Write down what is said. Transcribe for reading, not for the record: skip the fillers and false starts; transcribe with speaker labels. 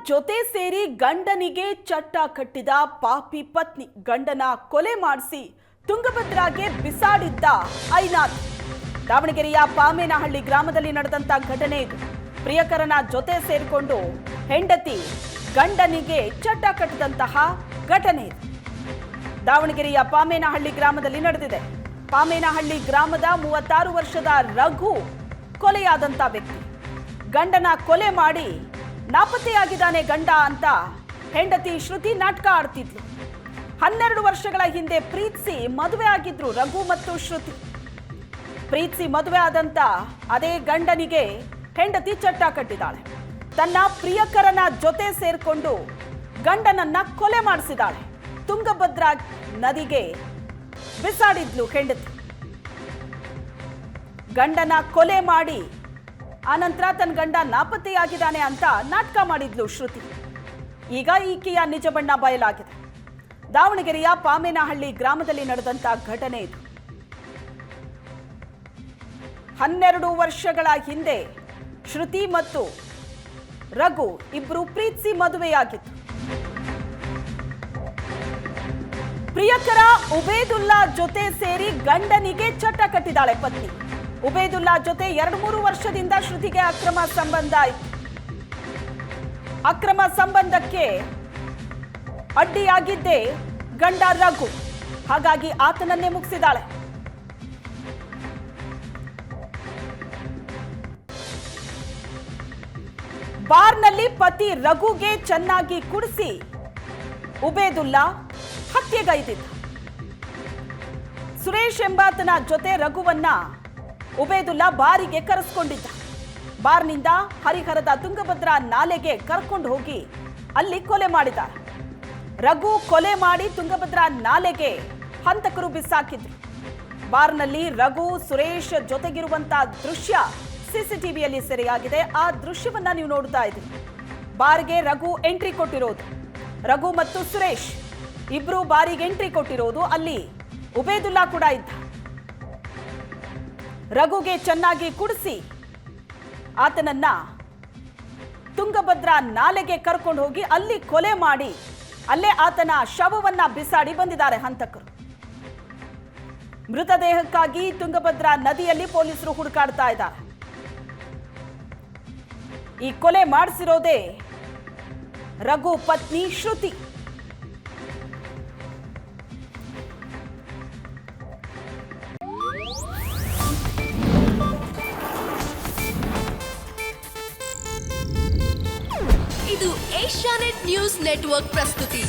Speaker 1: ಜೊತೆ ಸೇರಿ ಗಂಡನಿಗೆ ಚಟ್ಟ ಕಟ್ಟಿದ ಪಾಪಿ ಪತ್ನಿ ಗಂಡನ ಕೊಲೆ ಮಾಡಿಸಿ ತುಂಗಭದ್ರಾಗೆ ಬಿಸಾಡಿದ್ದ ಐನಾಥ್. ದಾವಣಗೆರೆಯ ಪಾಮೇನಹಳ್ಳಿ ಗ್ರಾಮದಲ್ಲಿ ನಡೆದಂತ ಘಟನೆ ಇದು. ಪ್ರಿಯಕರನ ಜೊತೆ ಸೇರಿಕೊಂಡು ಹೆಂಡತಿ ಗಂಡನಿಗೆ ಚಟ್ಟ ಕಟ್ಟಿದಂತಹ ಘಟನೆ ಇದು. ದಾವಣಗೆರೆಯ ಪಾಮೇನಹಳ್ಳಿ ಗ್ರಾಮದಲ್ಲಿ ನಡೆದಿದೆ. ಪಾಮೇನಹಳ್ಳಿ ಗ್ರಾಮದ 36 ವರ್ಷದ ರಘು ಕೊಲೆಯಾದಂತ ವ್ಯಕ್ತಿ. ಗಂಡನ ಕೊಲೆ ಮಾಡಿ ನಾಪತ್ತೆಯಾಗಿದ್ದಾನೆ ಗಂಡ ಅಂತ ಹೆಂಡತಿ ಶ್ರುತಿ ನಾಟಕ ಆಡ್ತಿದ್ಲು. 12 ವರ್ಷಗಳ ಹಿಂದೆ ಪ್ರೀತಿಸಿ ಮದುವೆ ಆಗಿದ್ರು ರಘು ಮತ್ತು ಶ್ರುತಿ. ಪ್ರೀತಿಸಿ ಮದುವೆ ಆದಂತ ಅದೇ ಗಂಡನಿಗೆ ಹೆಂಡತಿ ಚಟ್ಟ ಕಟ್ಟಿದ್ದಾಳೆ. ತನ್ನ ಪ್ರಿಯಕರನ ಜೊತೆ ಸೇರ್ಕೊಂಡು ಗಂಡನನ್ನ ಕೊಲೆ ಮಾಡಿಸಿದಾಳೆ. ತುಂಗಭದ್ರಾ ನದಿಗೆ ಬಿಸಾಡಿದ್ಲು ಹೆಂಡತಿ. ಗಂಡನ ಕೊಲೆ ಮಾಡಿ ಆನಂತರ ತನ್ನ ಗಂಡ ನಾಪತ್ತೆಯಾಗಿದ್ದಾನೆ ಅಂತ ನಾಟಕ ಮಾಡಿದ್ಲು ಶ್ರುತಿ. ಈಗ ಈಕೆಯ ನಿಜ ಬಣ್ಣ ಬಯಲಾಗಿದೆ. ದಾವಣಗೆರೆಯ ಪಾಮೇನಹಳ್ಳಿ ಗ್ರಾಮದಲ್ಲಿ ನಡೆದಂತ ಘಟನೆ ಇದು. 12 ವರ್ಷಗಳ ಹಿಂದೆ ಶ್ರುತಿ ಮತ್ತು ರಘು ಇಬ್ರು ಪ್ರೀತಿಸಿ ಮದುವೆಯಾಗಿತ್ತು. ಪ್ರಿಯಕರ ಉಬೇದುಲ್ಲಾ ಜೊತೆ ಸೇರಿ ಗಂಡನಿಗೆ ಚಟ್ಟ ಕಟ್ಟಿದಾಳೆ ಪತ್ನಿ. ಉಬೇದುಲ್ಲಾ ಜೊತೆ 2-3 ವರ್ಷದಿಂದ ಶ್ರುತಿಗೆ ಅಕ್ರಮ ಸಂಬಂಧ ಇತ್ತು. ಅಕ್ರಮ ಸಂಬಂಧಕ್ಕೆ ಅಡ್ಡಿಯಾಗಿದ್ದೇ ಗಂಡ ರಘು. ಹಾಗಾಗಿ ಆತನನ್ನೇ ಮುಗಿಸಿದಾಳೆ. ಬಾರ್ನಲ್ಲಿ ಪತಿ ರಘುಗೆ ಚೆನ್ನಾಗಿ ಕುಡಿಸಿ ಉಬೇದುಲ್ಲಾ ಹತ್ಯೆಗೈದಿದ್ದ. ಸುರೇಶ್ ಎಂಬಾತನ ಜೊತೆ ರಘುವನ್ನ ಉಬೇದುಲ್ಲಾ ಬಾರಿಗೆ ಕರೆಸ್ಕೊಂಡಿದ್ದ. ಬಾರ್ನಿಂದ ಹರಿಹರದ ತುಂಗಭದ್ರಾ ನಾಲೆಗೆ ಕರ್ಕೊಂಡು ಹೋಗಿ ಅಲ್ಲಿ ಕೊಲೆ ಮಾಡಿದ್ದಾರೆ. ರಘು ಕೊಲೆ ಮಾಡಿ ತುಂಗಭದ್ರಾ ನಾಲೆಗೆ ಹಂತಕರು ಬಿಸಾಕಿದ್ರು. ಬಾರ್ನಲ್ಲಿ ರಘು ಸುರೇಶ್ ಜೊತೆಗಿರುವಂತಹ ದೃಶ್ಯ ಸಿಸಿಟಿವಿಯಲ್ಲಿ ಸೆರೆಯಾಗಿದೆ. ಆ ದೃಶ್ಯವನ್ನ ನೀವು ನೋಡ್ತಾ ಇದ್ದೀರಿ. ಬಾರ್ಗೆ ರಘು ಎಂಟ್ರಿ ಕೊಟ್ಟಿರೋದು. ರಘು ಮತ್ತು ಸುರೇಶ್ ಇಬ್ರು ಬಾರಿಗೆ ಎಂಟ್ರಿ ಕೊಟ್ಟಿರೋದು. ಅಲ್ಲಿ ಉಬೇದುಲ್ಲಾ ಕೂಡ ಇದ್ದ. ರಘುಗೆ ಚೆನ್ನಾಗಿ ಕುಡಿಸಿ ಆತನನ್ನ ತುಂಗಭದ್ರಾ ನಾಲೆಗೆ ಕರ್ಕೊಂಡು ಹೋಗಿ ಅಲ್ಲಿ ಕೊಲೆ ಮಾಡಿ ಅಲ್ಲೇ ಆತನ ಶವವನ್ನ ಬಿಸಾಡಿ ಬಂದಿದ್ದಾರೆ ಹಂತಕರು. ಮೃತದೇಹಕ್ಕಾಗಿ ತುಂಗಭದ್ರಾ ನದಿಯಲ್ಲಿ ಪೊಲೀಸರು ಹುಡುಕಾಡ್ತಾ ಇದ್ದಾರೆ. ಈ ಕೊಲೆ ಮಾಡಿಸಿರೋದೇ ರಘು ಪತ್ನಿ ಶ್ರುತಿ.
Speaker 2: ಇದು ಏಷ್ಯಾನೆಟ್ ನ್ಯೂಸ್ ನೆಟ್ವರ್ಕ್ ಪ್ರಸ್ತುತಿ.